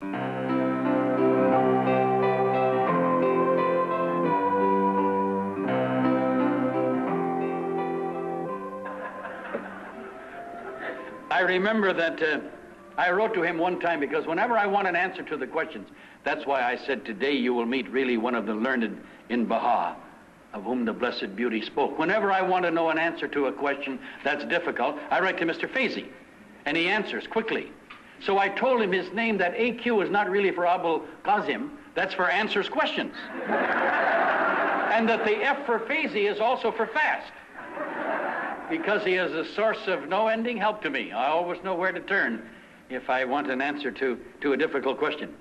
I remember that I wrote to him one time because whenever I want an answer to the questions, that's why I said today you will meet really one of the learned in Baha, of whom the Blessed Beauty spoke. Whenever I want to know an answer to a question that's difficult, I write to Mr. Faizi, and he answers quickly. So I told him his name, that A.Q. is not really for Abul Qasim, that's for answers questions. And that the F for Faizi is also for fast, because he is a source of no ending help to me. I always know where to turn if I want an answer to a difficult question.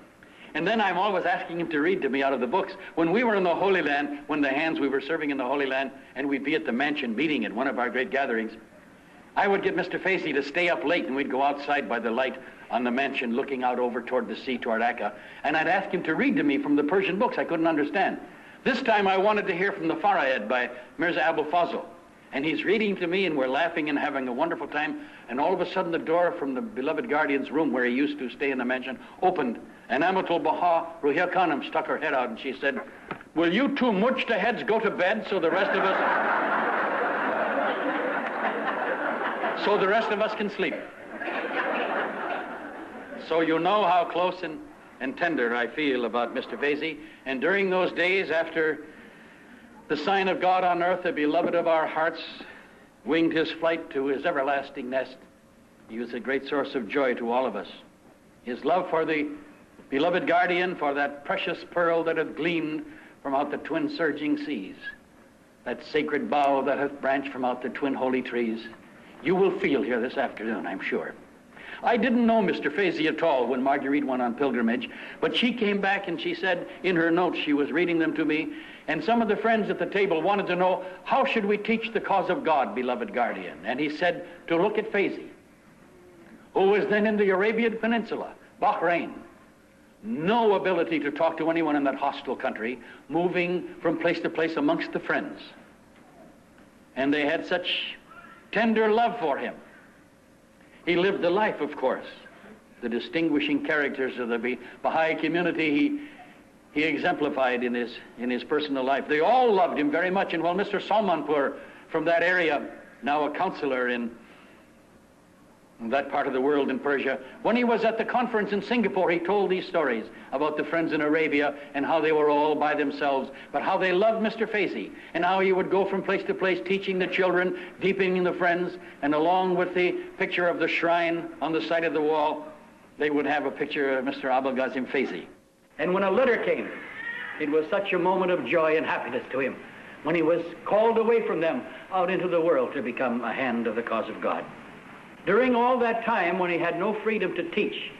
And then I'm always asking him to read to me out of the books. When we were in the Holy Land, when the hands we were serving in the Holy Land, and we'd be at the mansion meeting at one of our great gatherings, I would get Mr. Faizi to stay up late, and we'd go outside by the light on the mansion looking out over toward the sea, toward Akka, and I'd ask him to read to me from the Persian books I couldn't understand. This time I wanted to hear from the Farayed by Mirza Abul Fazl. And he's reading to me, and we're laughing and having a wonderful time, and all of a sudden the door from the beloved guardian's room where he used to stay in the mansion opened, and Amatul Baha Ruhiya Khanum stuck her head out, and she said, "Will you two mujta heads go to bed so the rest of us can sleep?" So you know how close and tender I feel about Mr. Faizi. And during those days after the sign of God on earth, the beloved of our hearts, winged his flight to his everlasting nest, he was a great source of joy to all of us. His love for the beloved guardian, for that precious pearl that hath gleamed from out the twin surging seas, that sacred bough that hath branched from out the twin holy trees, you will feel here this afternoon, I'm sure. I didn't know Mr. Faizi at all when Marguerite went on pilgrimage, but she came back and she said in her notes, she was reading them to me, and some of the friends at the table wanted to know, how should we teach the cause of God, beloved guardian? And he said to look at Faizi, who was then in the Arabian Peninsula, Bahrain, no ability to talk to anyone in that hostile country, moving from place to place amongst the friends. And they had such tender love for him. He lived the life, of course. The distinguishing characters of the Baha'i community he exemplified in his personal life. They all loved him very much. And while Mr. Salmanpur from that area, now a counselor in that part of the world in Persia, when he was at the conference in Singapore, he told these stories about the friends in Arabia and how they were all by themselves, but how they loved Mr. Faizi, and how he would go from place to place teaching the children, deepening the friends, and along with the picture of the shrine on the side of the wall, they would have a picture of Mr. Abul Qasim Faizi. And when a letter came, it was such a moment of joy and happiness to him when he was called away from them out into the world to become a hand of the cause of God. During all that time when he had no freedom to teach,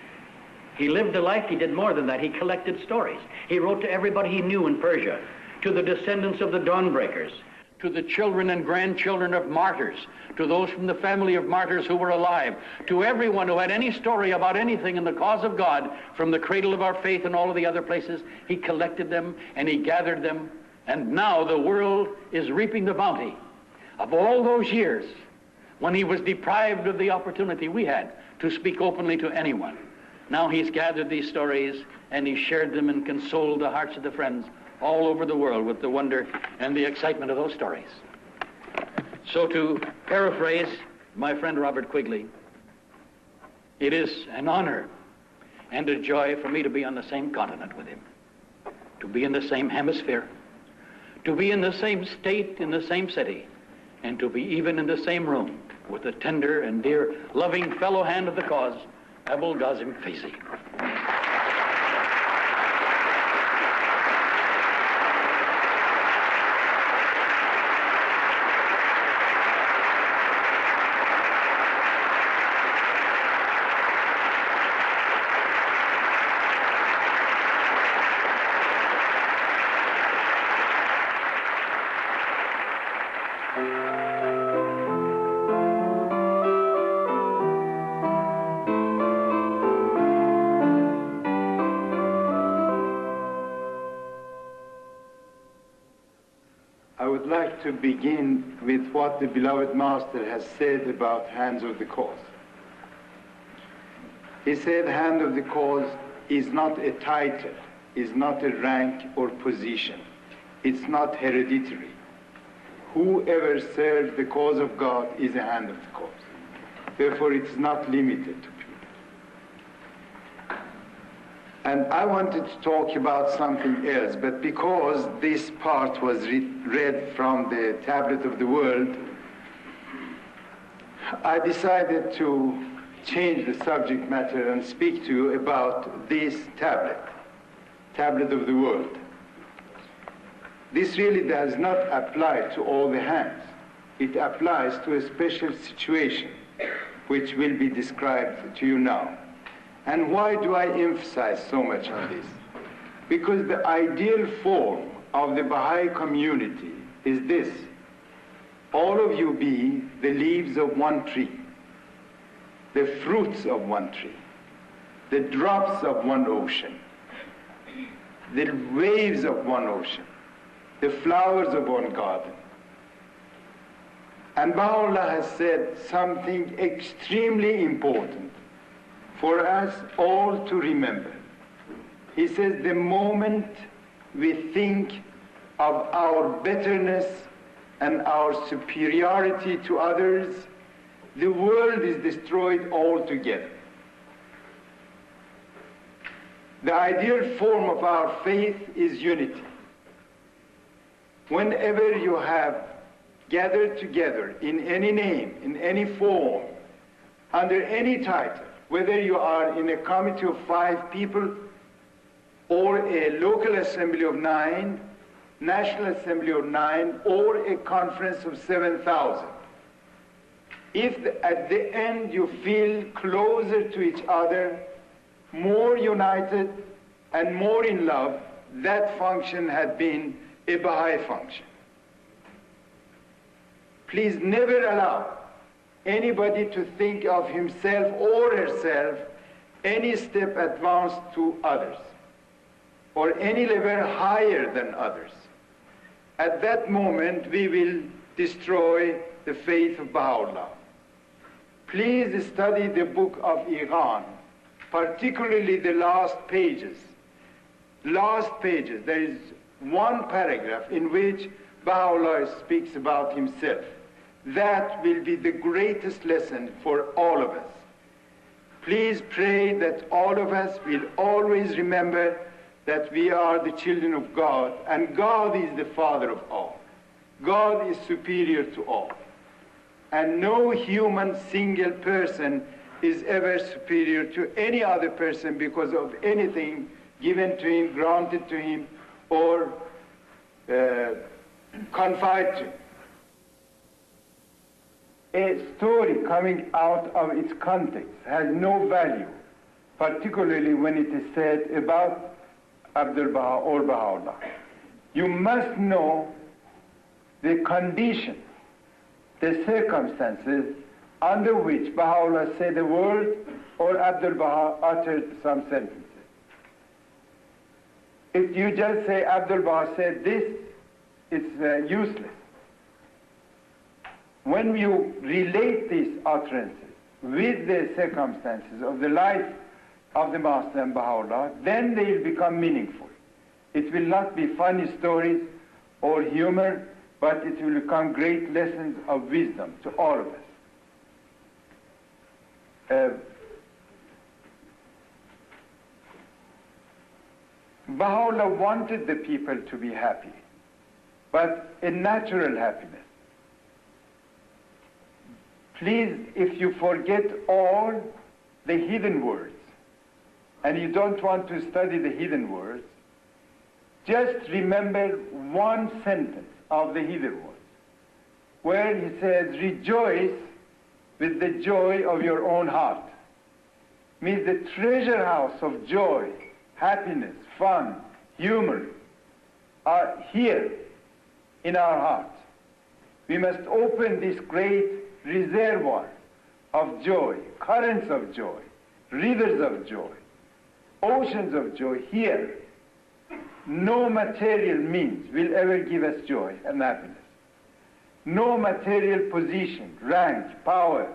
he lived a life. He did more than that. He collected stories. He wrote to everybody he knew in Persia, to the descendants of the dawnbreakers, to the children and grandchildren of martyrs, to those from the family of martyrs who were alive, to everyone who had any story about anything in the cause of God, from the cradle of our faith and all of the other places. He collected them and he gathered them, and now the world is reaping the bounty of all those years when he was deprived of the opportunity we had to speak openly to anyone. Now he's gathered these stories and he's shared them and consoled the hearts of the friends all over the world with the wonder and the excitement of those stories. So to paraphrase my friend Robert Quigley, it is an honor and a joy for me to be on the same continent with him, to be in the same hemisphere, to be in the same state, in the same city, and to be even in the same room with the tender and dear, loving fellow hand of the cause, Abul Qasim Faizi. To begin with what the beloved Master has said about hands of the cause. He said, hand of the cause is not a title, is not a rank or position. It's not hereditary. Whoever serves the cause of God is a hand of the cause. Therefore, it's not limited to people. And I wanted to talk about something else, but because this part was read from the Tablet of the World, I decided to change the subject matter and speak to you about this tablet of the World. This really does not apply to all the hands. It applies to a special situation, which will be described to you now. And why do I emphasize so much on this? Because the ideal form of the Baha'i community is this: all of you be the leaves of one tree, the fruits of one tree, the drops of one ocean, the waves of one ocean, the flowers of one garden. And Baha'u'llah has said something extremely important for us all to remember. He says, the moment we think of our betterness and our superiority to others, the world is destroyed altogether. The ideal form of our faith is unity. Whenever you have gathered together in any name, in any form, under any title, whether you are in a committee of 5 people or a local assembly of 9, national assembly of 9, or a conference of 7,000, if at the end you feel closer to each other, more united and more in love, that function had been a Baha'i function. Please never allow anybody to think of himself or herself any step advanced to others or any level higher than others. At that moment, we will destroy the faith of Baha'u'llah. Please study the book of Iran, particularly the last pages. Last pages, there is one paragraph in which Baha'u'llah speaks about himself. That will be the greatest lesson for all of us. Please pray that all of us will always remember that we are the children of God, and God is the Father of all. God is superior to all. And no human single person is ever superior to any other person because of anything given to him, granted to him, or confided to him. A story coming out of its context has no value, particularly when it is said about Abdul-Baha or Baha'u'llah. You must know the condition, the circumstances under which Baha'u'llah said a word or Abdul-Baha uttered some sentences. If you just say Abdul-Baha said this, it's useless. When you relate these utterances with the circumstances of the life of the Master and Baha'u'llah, then they will become meaningful. It will not be funny stories or humor, but it will become great lessons of wisdom to all of us. Baha'u'llah wanted the people to be happy, but a natural happiness. Please, if you forget all the hidden words, and you don't want to study the hidden words, just remember one sentence of the hidden words, where he says, rejoice with the joy of your own heart. Means the treasure house of joy, happiness, fun, humor are here in our hearts. We must open this great reservoir of joy, currents of joy, rivers of joy, oceans of joy here. No material means will ever give us joy and happiness. No material position, rank, power,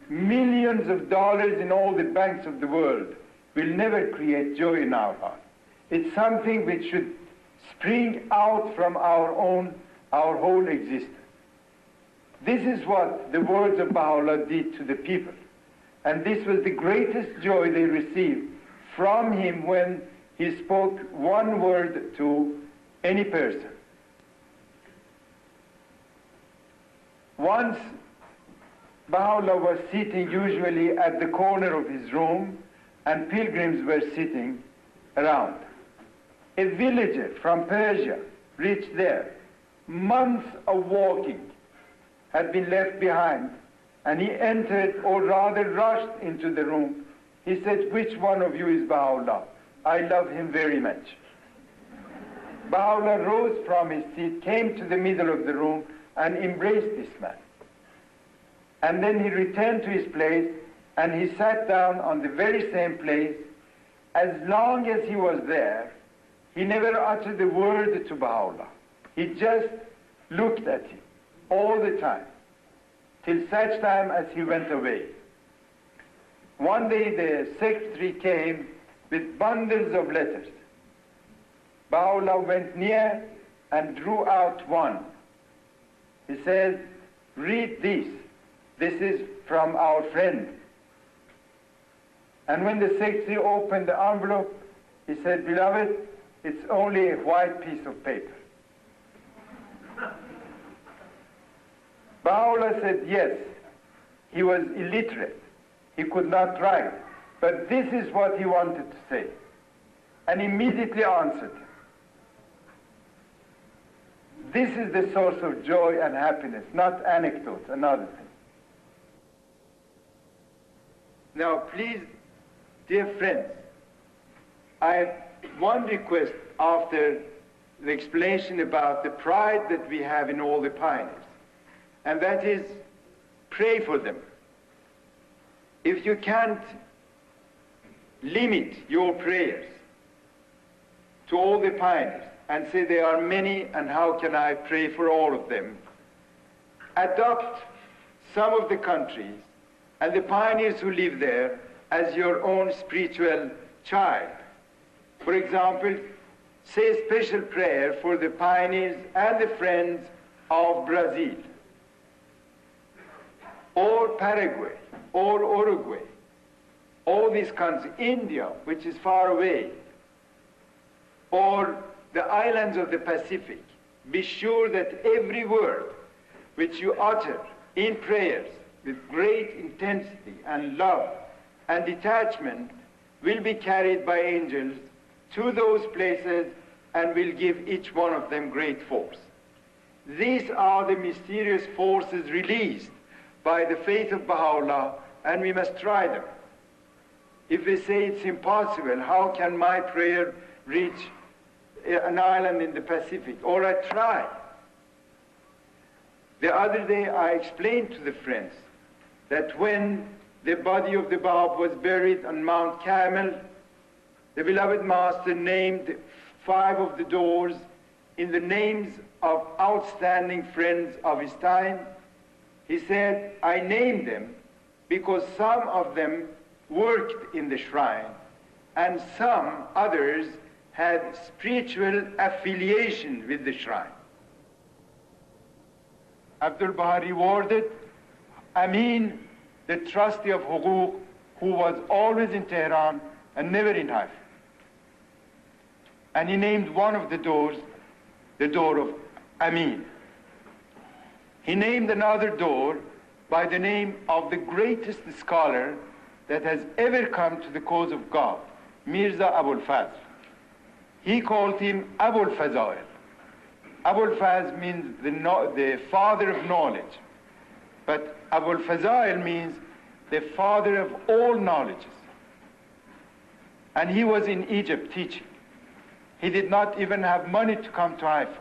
millions of dollars in all the banks of the world will never create joy in our heart. It's something which should spring out from our whole existence. This is what the words of Baha'u'llah did to the people. And this was the greatest joy they received from him when he spoke one word to any person. Once, Baha'u'llah was sitting usually at the corner of his room, and pilgrims were sitting around. A villager from Persia reached there. Months of walking had been left behind, and he entered, or rather rushed into the room. He said, "Which one of you is Baha'u'llah? I love him very much." Baha'u'llah rose from his seat, came to the middle of the room, and embraced this man. And then he returned to his place, and he sat down on the very same place. As long as he was there, he never uttered a word to Baha'u'llah. He just looked at him all the time, till such time as he went away. One day the secretary came with bundles of letters. Baha'u'llah went near and drew out one. He said, "Read this. This is from our friend." And when the secretary opened the envelope, he said, "Beloved, it's only a white piece of paper." Baha'u'llah said, yes, he was illiterate. He could not write. But this is what he wanted to say. And immediately answered him. This is the source of joy and happiness, not anecdotes, another thing. Now, please, dear friends, I have one request after the explanation about the pride that we have in all the pioneers, and that is, pray for them. If you can't limit your prayers to all the pioneers and say there are many and how can I pray for all of them, adopt some of the countries and the pioneers who live there as your own spiritual child. For example, say a special prayer for the pioneers and the friends of Brazil, or Paraguay, or Uruguay, all these countries, India, which is far away, or the islands of the Pacific. Be sure that every word which you utter in prayers with great intensity and love and detachment will be carried by angels to those places and will give each one of them great force. These are the mysterious forces released by the faith of Baha'u'llah, and we must try them. If we say it's impossible, how can my prayer reach an island in the Pacific? Or I try. The other day I explained to the friends that when the body of the Bab was buried on Mount Carmel, the beloved Master named 5 of the doors in the names of outstanding friends of his time. He said, I named them because some of them worked in the shrine and some others had spiritual affiliation with the shrine. Abdul Baha rewarded Amin, the trustee of Huquq, who was always in Tehran and never in Haifa. And he named one of the doors the door of Amin. He named another door by the name of the greatest scholar that has ever come to the cause of God, Mirza Abul Fazl. He called him Abul Fazail. Abul Faz means the father of knowledge, but Abul Fazail means the father of all knowledges. And he was in Egypt teaching. He did not even have money to come to Haifa,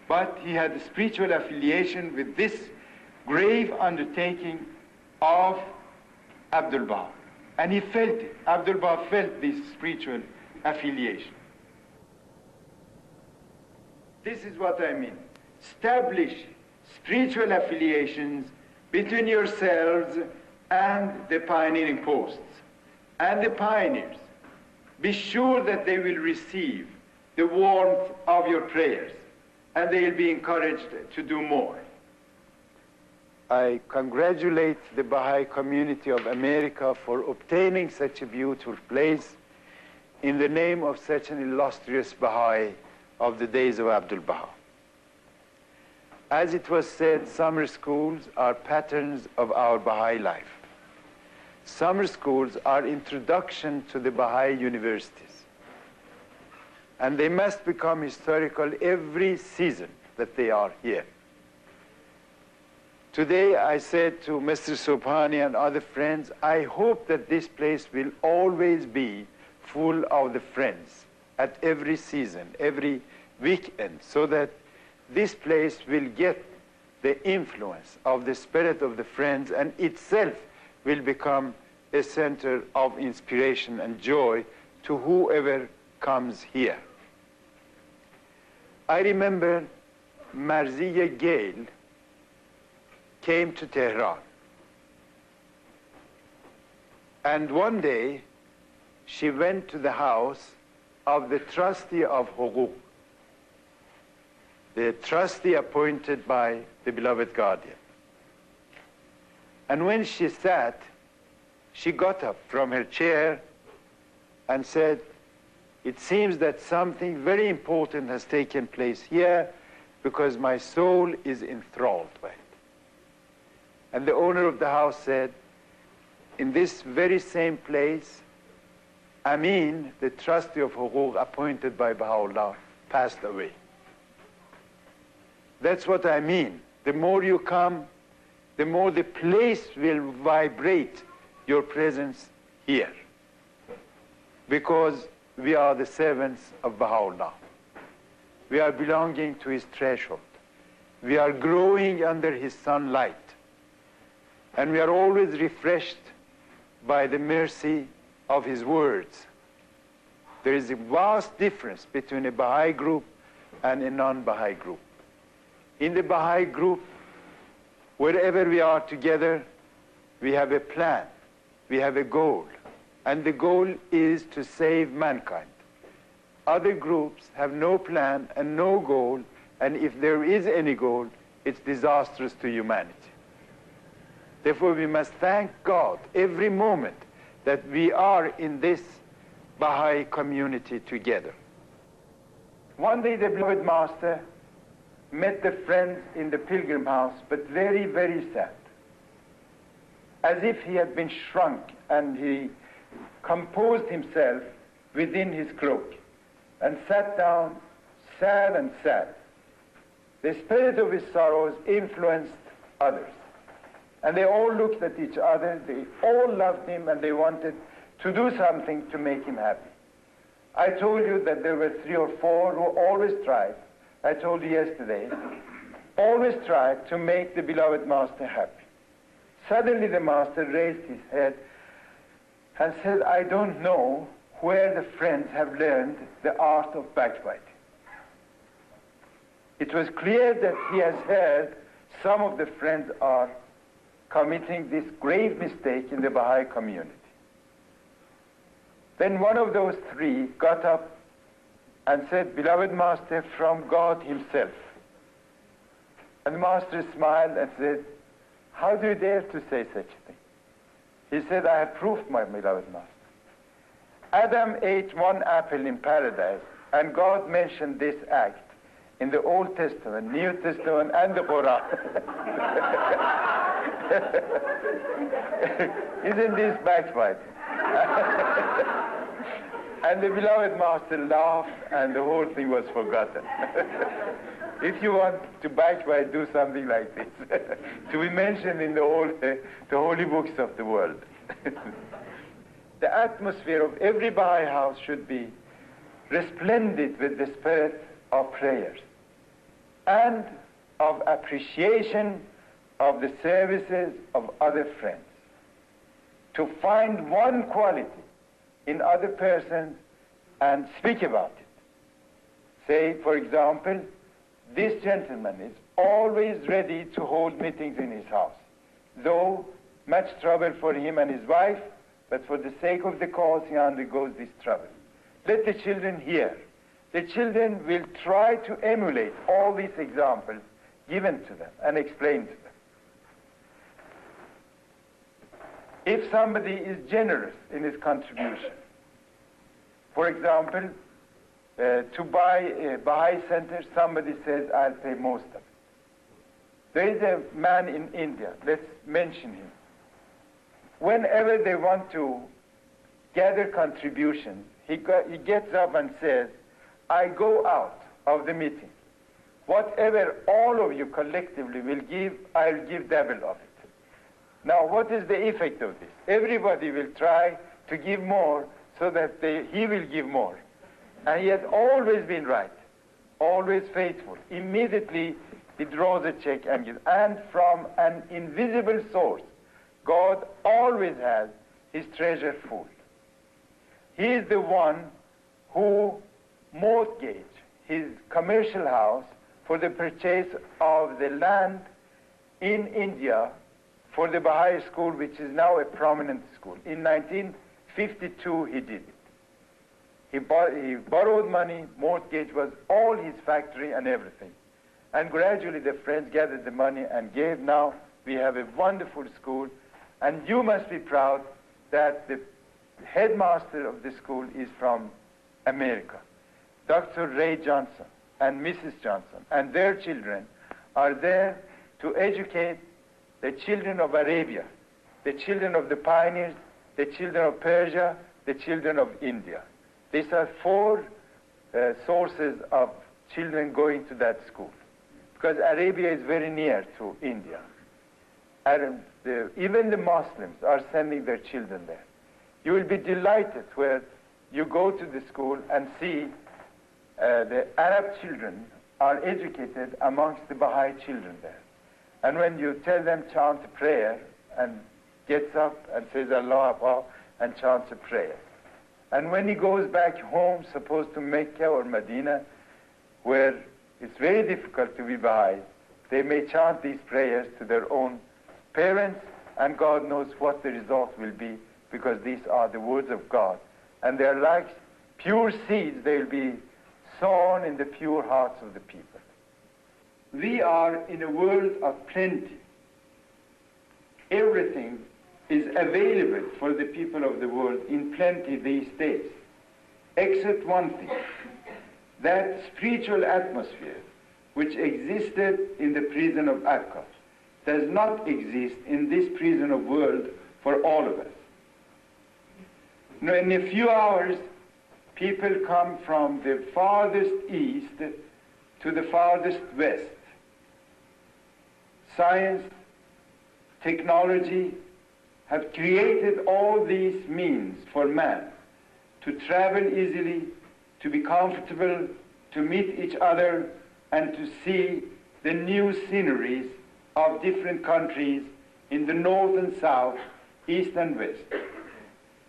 but he had a spiritual affiliation with this grave undertaking of Abdul Baha. And he felt it. Abdul Baha felt this spiritual affiliation. This is what I mean. Establish spiritual affiliations between yourselves and the pioneering posts. and the pioneers, be sure that they will receive the warmth of your prayers, and they will be encouraged to do more. I congratulate the Baha'i community of America for obtaining such a beautiful place in the name of such an illustrious Baha'i of the days of Abdul Baha. As it was said, summer schools are patterns of our Baha'i life. Summer schools are introduction to the Baha'i universities. And they must become historical every season that they are here. Today I said to Mr. Sobhani and other friends, I hope that this place will always be full of the friends at every season, every weekend, so that this place will get the influence of the spirit of the friends and itself will become a center of inspiration and joy to whoever comes here. I remember Marziya Gale came to Tehran. And one day, she went to the house of the trustee of Huquq, the trustee appointed by the beloved guardian. And when she sat, she got up from her chair and said, it seems that something very important has taken place here because my soul is enthralled by it. And the owner of the house said, in this very same place, Amin, the trustee of Huquq appointed by Baha'u'llah, passed away. That's what I mean. The more you come, the more the place will vibrate your presence here. Because we are the servants of Baha'u'llah. We are belonging to his threshold. We are growing under his sunlight. And we are always refreshed by the mercy of his words. There is a vast difference between a Baha'i group and a non-Baha'i group. In the Baha'i group, wherever we are together, we have a plan, we have a goal, and the goal is to save mankind. Other groups have no plan and no goal, and if there is any goal, it's disastrous to humanity. Therefore, we must thank God every moment that we are in this Baha'i community together. One day, the beloved Master met the friends in the pilgrim house, but very, very sad, as if he had been shrunk, and he composed himself within his cloak and sat down sad and sad. The spirit of his sorrows influenced others. And they all looked at each other, they all loved him, and they wanted to do something to make him happy. I told you that there were 3 or 4 who always tried, I told you yesterday, always tried to make the beloved Master happy. Suddenly the Master raised his head and said, I don't know where the friends have learned the art of backbiting. It was clear that he has heard some of the friends are committing this grave mistake in the Baha'i community. Then one of those 3 got up and said, Beloved Master, from God himself. And the Master smiled and said, how do you dare to say such a thing? He said, I have proof, my beloved Master. Adam ate 1 apple in paradise, and God mentioned this act in the Old Testament, New Testament, and the Quran. Isn't this backbiting? And the beloved Master laughed, and the whole thing was forgotten. If you want to backbite, do something like this, to be mentioned in the holy books of the world. The atmosphere of every Baha'i house should be resplendent with the spirit of prayers and of appreciation of the services of other friends. To find one quality in other persons and speak about it. Say, for example, this gentleman is always ready to hold meetings in his house. Though much trouble for him and his wife, but for the sake of the cause he undergoes this trouble. Let the children hear. The children will try to emulate all these examples given to them and explained to them. If somebody is generous in his contribution, for example, to buy a Baha'i center, somebody says, I'll pay most of it. There is a man in India, let's mention him. Whenever they want to gather contributions, he gets up and says, I go out of the meeting. Whatever all of you collectively will give, I'll give double of it. Now, what is the effect of this? Everybody will try to give more so that he will give more. And he has always been right, always faithful. Immediately, he draws a check and gives. And from an invisible source, God always has his treasure full. He is the one who mortgaged his commercial house for the purchase of the land in India for the Baha'i school, which is now a prominent school. In 1952, he did it. He borrowed money, mortgage was all his factory and everything. And gradually the friends gathered the money and gave. Now we have a wonderful school, and you must be proud that the headmaster of the school is from America. Dr. Ray Johnson and Mrs. Johnson and their children are there to educate the children of Arabia, the children of the pioneers, the children of Persia, the children of India. These are four sources of children going to that school, because Arabia is very near to India. And even the Muslims are sending their children there. You will be delighted where you go to the school and see the Arab children are educated amongst the Baha'i children there. And when you tell them chant a prayer, and gets up and says Allah Akbar and chants a prayer. And when he goes back home, supposed to Mecca or Medina, where it's very difficult to be Baha'i, they may chant these prayers to their own parents, and God knows what the result will be, because these are the words of God. And they're like pure seeds. They'll be sown in the pure hearts of the people. We are in a world of plenty. Everything is available for the people of the world in plenty these days, except one thing: that spiritual atmosphere which existed in the prison of Akka does not exist in this prison of world for all of us. Now, in a few hours, people come from the farthest east to the farthest west. Science, technology have created all these means for man to travel easily, to be comfortable, to meet each other, and to see the new sceneries of different countries in the north and south, east and west.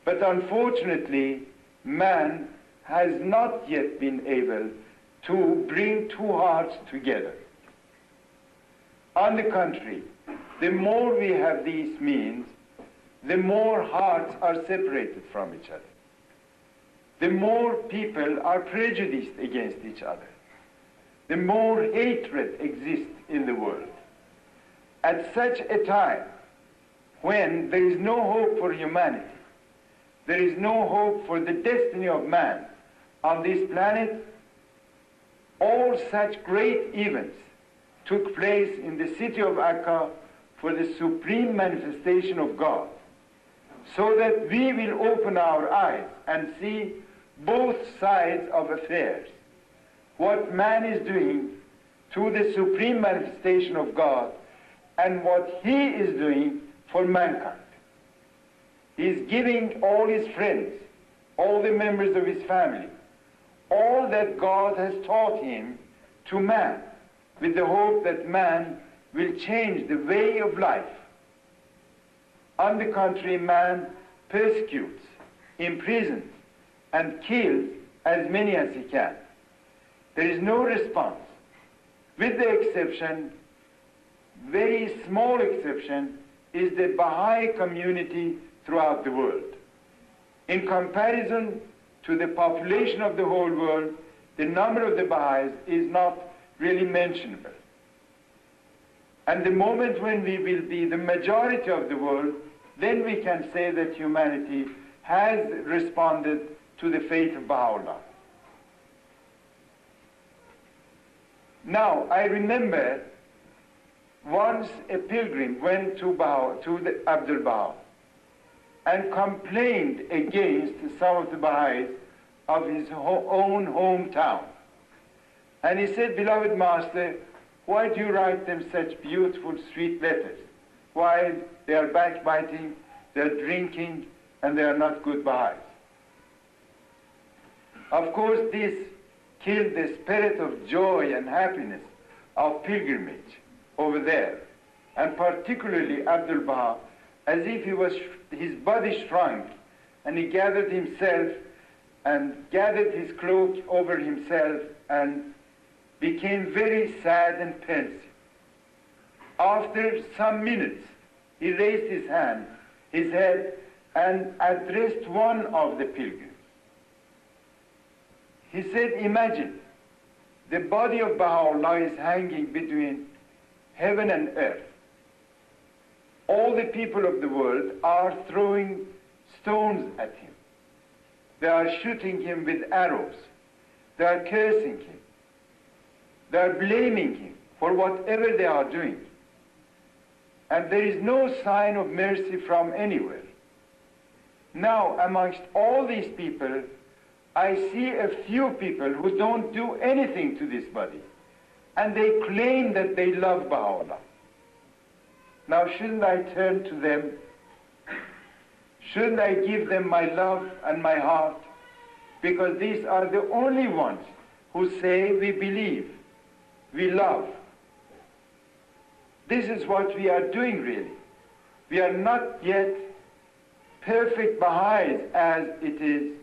But unfortunately, man has not yet been able to bring two hearts together. On the contrary, the more we have these means, the more hearts are separated from each other. The more people are prejudiced against each other. The more hatred exists in the world. At such a time, when there is no hope for humanity, there is no hope for the destiny of man on this planet, all such great events took place in the city of Akka for the supreme manifestation of God, so that we will open our eyes and see both sides of affairs, what man is doing to the supreme manifestation of God and what he is doing for mankind. He is giving all his friends, all the members of his family, all that God has taught him to man, with the hope that man will change the way of life. On the contrary, man persecutes, imprisons, and kills as many as he can. There is no response, with the exception, very small exception, is the Baha'i community throughout the world. In comparison to the population of the whole world, the number of the Baha'is is not really mentionable. And the moment when we will be the majority of the world, then we can say that humanity has responded to the faith of Baha'u'llah. Now, I remember once a pilgrim went to Abdul Baha and complained against some of the Baha'is of his own hometown. And he said, "Beloved Master, why do you write them such beautiful, sweet letters, while they are backbiting, they are drinking, and they are not good Baha'is?" Of course, this killed the spirit of joy and happiness of pilgrimage over there, and particularly Abdul Baha, as if his body shrunk, and he gathered himself and gathered his cloak over himself and became very sad and pensive. After some minutes, he raised his head, and addressed one of the pilgrims. He said, "Imagine, the body of Baha'u'llah is hanging between heaven and earth. All the people of the world are throwing stones at him. They are shooting him with arrows. They are cursing him. They are blaming him for whatever they are doing. And there is no sign of mercy from anywhere. Now, amongst all these people, I see a few people who don't do anything to this body, and they claim that they love Baha'u'llah. Now, shouldn't I turn to them? Shouldn't I give them my love and my heart? Because these are the only ones who say we believe, we love. This is what we are doing, really. We are not yet perfect Baha'is as it is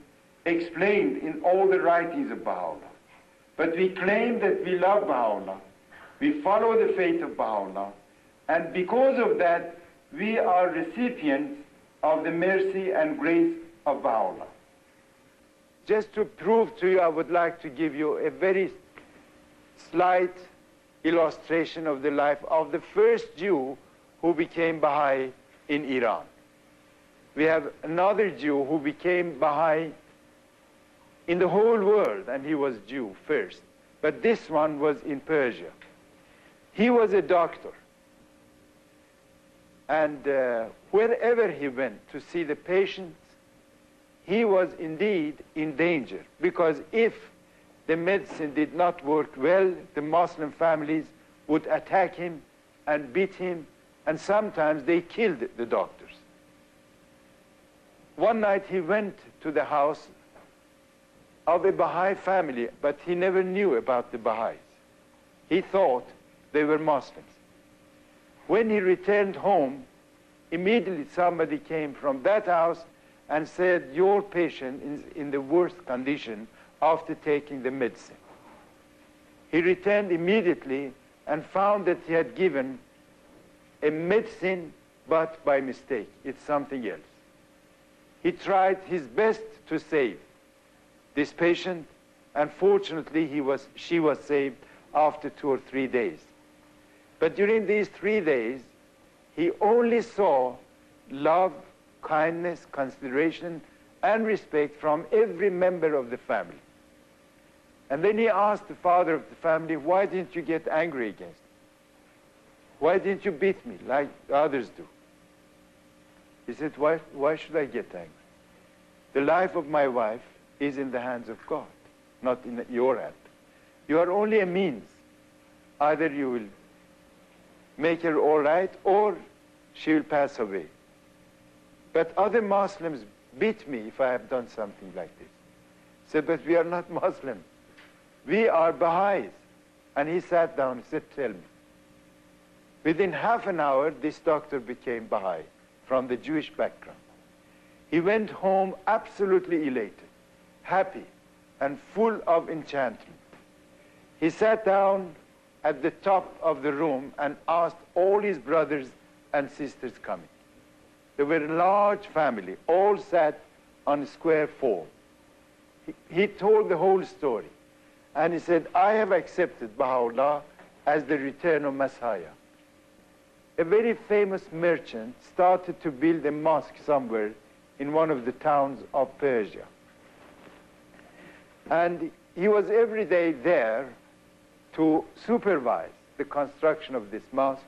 explained in all the writings of Baha'u'llah. But we claim that we love Baha'u'llah, we follow the faith of Baha'u'llah, and because of that, we are recipients of the mercy and grace of Baha'u'llah. Just to prove to you, I would like to give you a very slight illustration of the life of the first Jew who became Baha'i in Iran. We have another Jew who became Baha'i in the whole world, and he was Jew first. But this one was in Persia. He was a doctor. And wherever he went to see the patients, he was indeed in danger, because if the medicine did not work well, the Muslim families would attack him and beat him, and sometimes they killed the doctors. One night he went to the house of a Baha'i family, but he never knew about the Baha'is. He thought they were Muslims. When he returned home, immediately somebody came from that house and said, "Your patient is in the worst condition after taking the medicine." He returned immediately and found that he had given a medicine, but by mistake. It's something else. He tried his best to save this patient, and fortunately she was saved after 2 or 3 days. But during these 3 days, he only saw love, kindness, consideration, and respect from every member of the family. And then he asked the father of the family, "Why didn't you get angry against me? Why didn't you beat me like others do?" He said, why should I get angry? The life of my wife is in the hands of God, not in your hand. You are only a means. Either you will make her all right, or she will pass away. But other Muslims beat me if I have done something like this. He said, "But we are not Muslim. We are Baha'is." And he sat down and said, "Tell me." Within half an hour, this doctor became Baha'i from the Jewish background. He went home absolutely elated, happy, and full of enchantment. He sat down at the top of the room and asked all his brothers and sisters coming. They were a large family, all sat on square form. He told the whole story. And he said, I have accepted Baha'u'llah as the return of Messiah. A very famous merchant started to build a mosque somewhere in one of the towns of Persia. And he was every day there to supervise the construction of this mosque.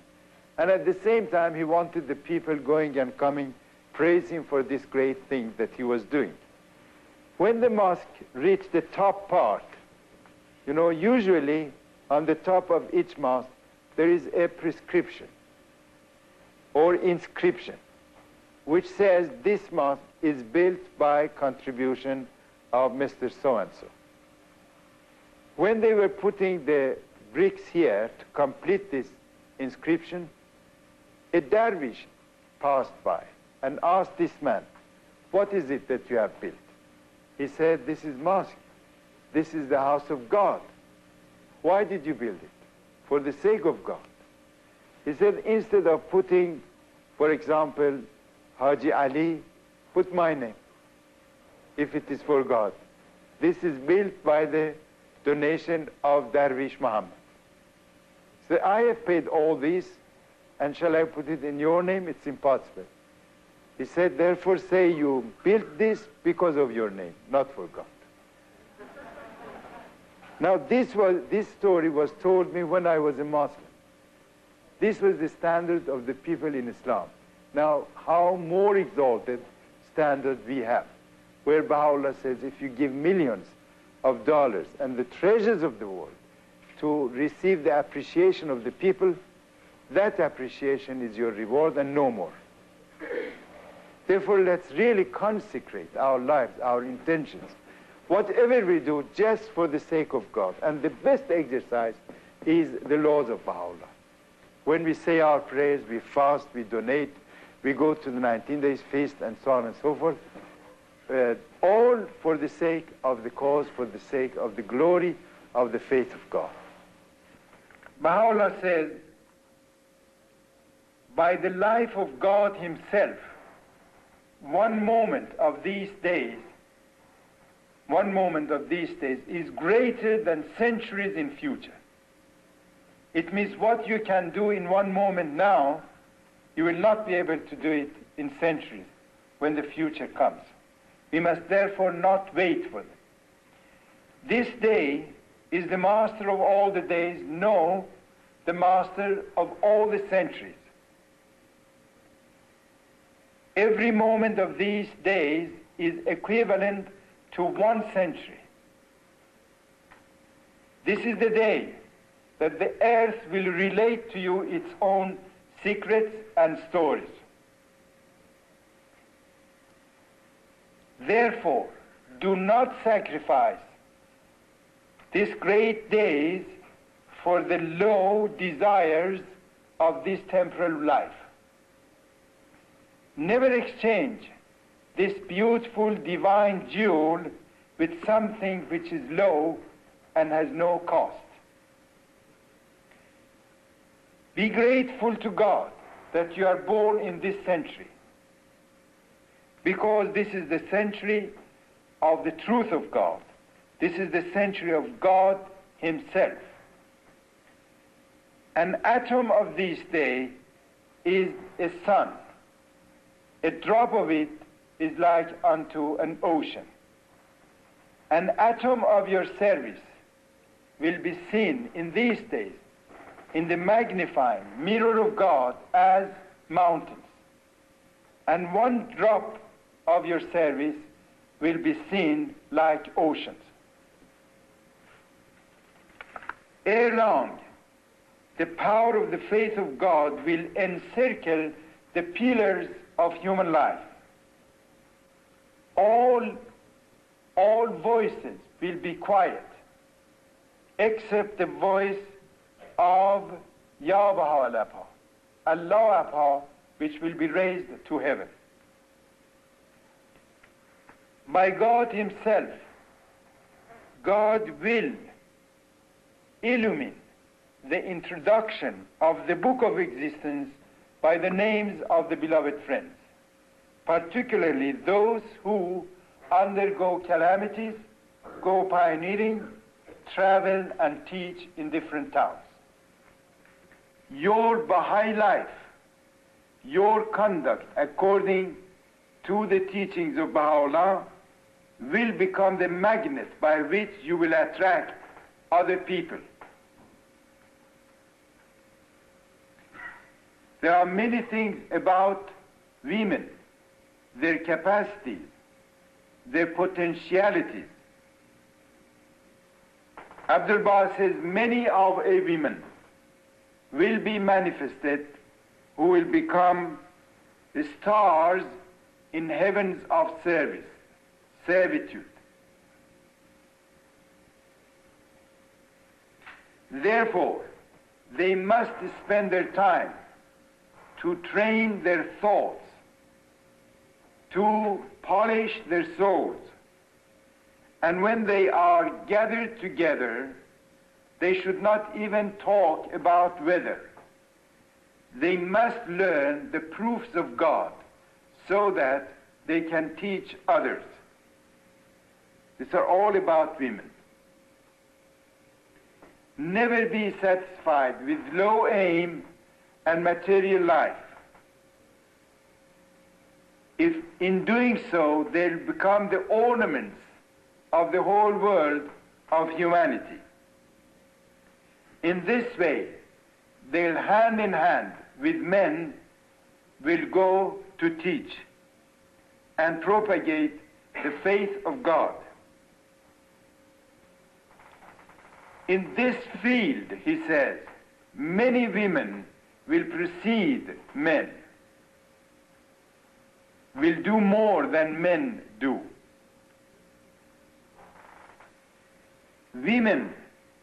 And at the same time, he wanted the people going and coming, praise him for this great thing that he was doing. When the mosque reached the top part, you know, usually on the top of each mosque, there is a prescription or inscription, which says this mosque is built by contribution of Mr. So-and-so. When they were putting the bricks here to complete this inscription, a dervish passed by and asked this man, what is it that you have built? He said, this is mosque. This is the house of God. Why did you build it? For the sake of God. He said, instead of putting, for example, Haji Ali, put my name, if it is for God. This is built by the donation of Darwish Muhammad. So I have paid all this, and shall I put it in your name? It's impossible. He said, therefore say you built this because of your name, not for God. Now this story was told me when I was a Muslim. This was the standard of the people in Islam. Now how more exalted standard we have, where Baha'u'llah says if you give millions of dollars and the treasures of the world to receive the appreciation of the people, that appreciation is your reward and no more. Therefore, let's really consecrate our lives, our intentions, whatever we do, just for the sake of God. And the best exercise is the laws of Baha'u'llah. When we say our prayers, we fast, we donate, we go to the 19 days feast, and so on and so forth, all for the sake of the cause, for the sake of the glory of the faith of God. Baha'u'llah says, by the life of God himself, one moment of these days is greater than centuries in future. It means what you can do in one moment now, you will not be able to do it in centuries when the future comes. We must therefore not wait for them. This day is the master of all the days, no, the master of all the centuries. Every moment of these days is equivalent to 1 century. This is the day that the earth will relate to you its own secrets and stories. Therefore, do not sacrifice these great days for the low desires of this temporal life. Never exchange this beautiful divine jewel with something which is low and has no cost. Be grateful to God that you are born in this century, because this is the century of the truth of God. This is the century of God himself. An atom of this day is a sun. A drop of it is like unto an ocean. An atom of your service will be seen in these days in the magnifying mirror of God as mountains. And one drop of your service will be seen like oceans. Ere long, the power of the faith of God will encircle the pillars of human life. All voices will be quiet, except the voice of Ya Baha'u'llah, Allah, which will be raised to heaven. By God himself, God will illumine the introduction of the book of existence by the names of the beloved friends, particularly those who undergo calamities, go pioneering, travel and teach in different towns. Your Baha'i life, your conduct according to the teachings of Baha'u'llah will become the magnet by which you will attract other people. There are many things about women, their capacities, their potentialities. Abdul Baha says many of a women will be manifested who will become the stars in heavens of servitude. Therefore, they must spend their time to train their thoughts, to polish their souls. And when they are gathered together, they should not even talk about weather. They must learn the proofs of God so that they can teach others. These are all about women. Never be satisfied with low aim and material life. If in doing so they'll become the ornaments of the whole world of humanity. In this way, they'll hand in hand with men will go to teach and propagate the faith of God. In this field, he says, many women will precede men, will do more than men do. Women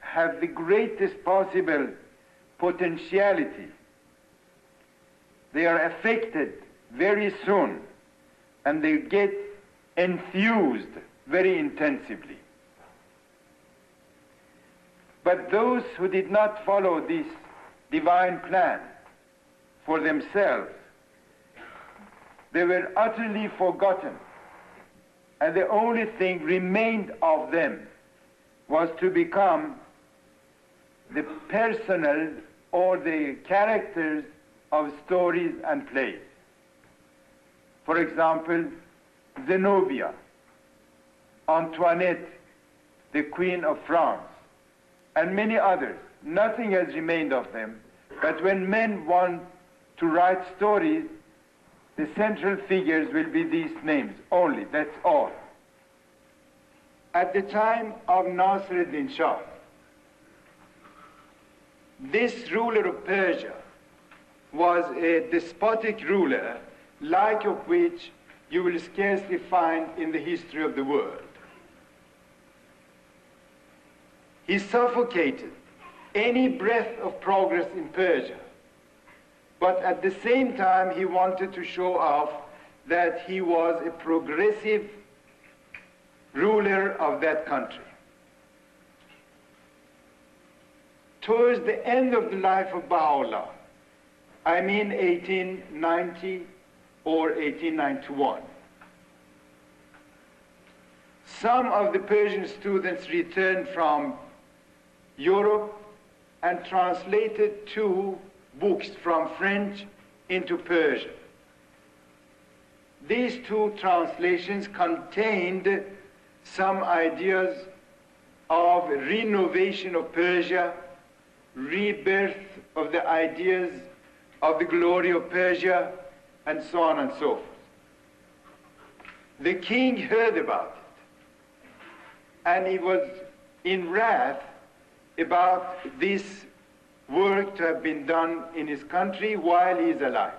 have the greatest possible potentiality. They are affected very soon, and they get enthused very intensively. But those who did not follow this divine plan for themselves, they were utterly forgotten, and the only thing remained of them was to become the personal or the characters of stories and plays. For example, Zenobia, Antoinette, the Queen of France, and many others. Nothing has remained of them, but when men want to write stories, the central figures will be these names only, that's all. At the time of Nasruddin Shah, this ruler of Persia was a despotic ruler, like of which you will scarcely find in the history of the world. He suffocated any breath of progress in Persia, but at the same time he wanted to show off that he was a progressive ruler of that country. Towards the end of the life of Baha'u'llah, I mean 1890 or 1891, some of the Persian students returned from Europe and translated 2 books from French into Persian. These 2 translations contained some ideas of renovation of Persia, rebirth of the ideas of the glory of Persia, and so on and so forth. The king heard about it, and he was in wrath about this work to have been done in his country while he is alive.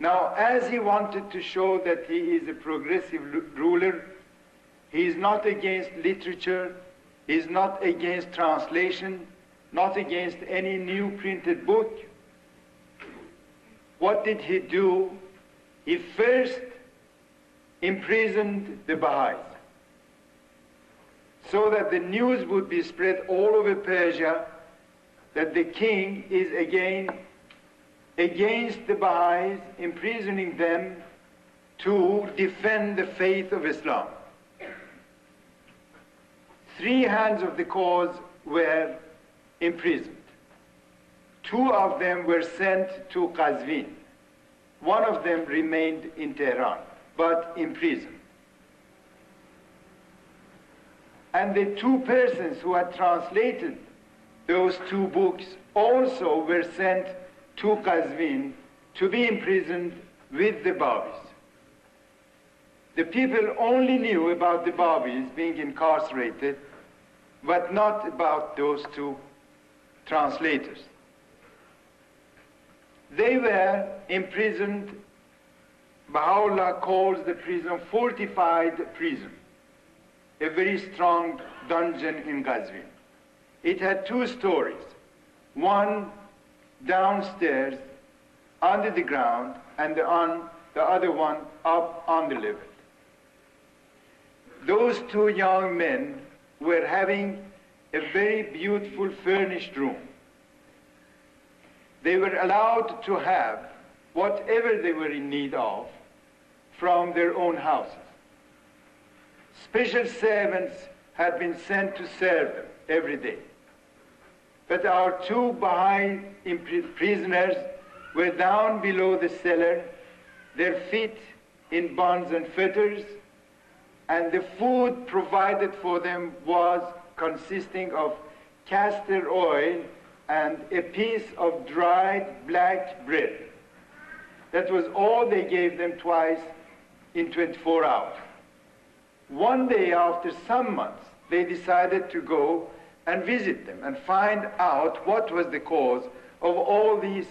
Now, as he wanted to show that he is a progressive ruler, he is not against literature, he is not against translation, not against any new printed book. What did he do? He first imprisoned the Baha'is, so that the news would be spread all over Persia that the king is again against the Baha'is, imprisoning them to defend the faith of Islam. 3 hands of the cause were imprisoned. 2 of them were sent to Qazvin. 1 of them remained in Tehran, but in prison. And the 2 persons who had translated those 2 books also were sent to Qazvin to be imprisoned with the Babis. The people only knew about the Babis being incarcerated, but not about those 2 translators. They were imprisoned. Baha'u'llah calls the prison fortified prison, a very strong dungeon in Qazvin. It had 2 stories, one downstairs under the ground and the other one up on the level. Those 2 young men were having a very beautiful furnished room. They were allowed to have whatever they were in need of from their own houses. Special servants had been sent to serve them every day. But our 2 Baha'i prisoners were down below the cellar, their feet in bonds and fetters, and the food provided for them was consisting of castor oil and a piece of dried black bread. That was all they gave them twice in 24 hours. One day, after some months, they decided to go and visit them and find out what was the cause of all these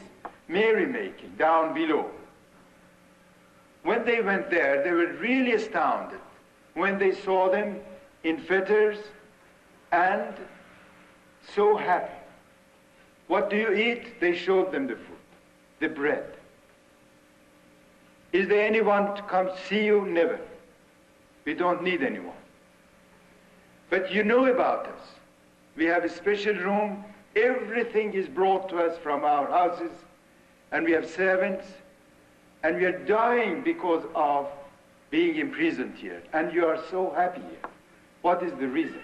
merrymaking down below. When they went there, they were really astounded when they saw them in fetters and so happy. What do you eat? They showed them the food, the bread. Is there anyone to come see you? Never. We don't need anyone. But you know about us. We have a special room. Everything is brought to us from our houses, and we have servants, and we are dying because of being imprisoned here, and you are so happy here. What is the reason?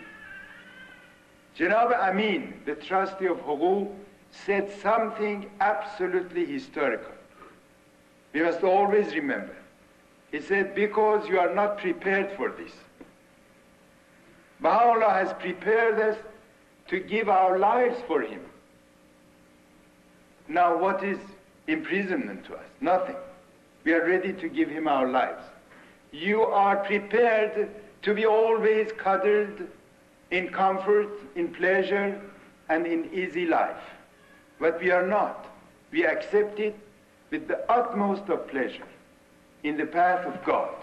Janab Amin, the trustee of Hughu, said something absolutely historical. We must always remember. He said, because you are not prepared for this. Baha'u'llah has prepared us to give our lives for him. Now what is imprisonment to us? Nothing. We are ready to give him our lives. You are prepared to be always cuddled in comfort, in pleasure, and in easy life. But we are not. We accept it with the utmost of pleasure in the path of God.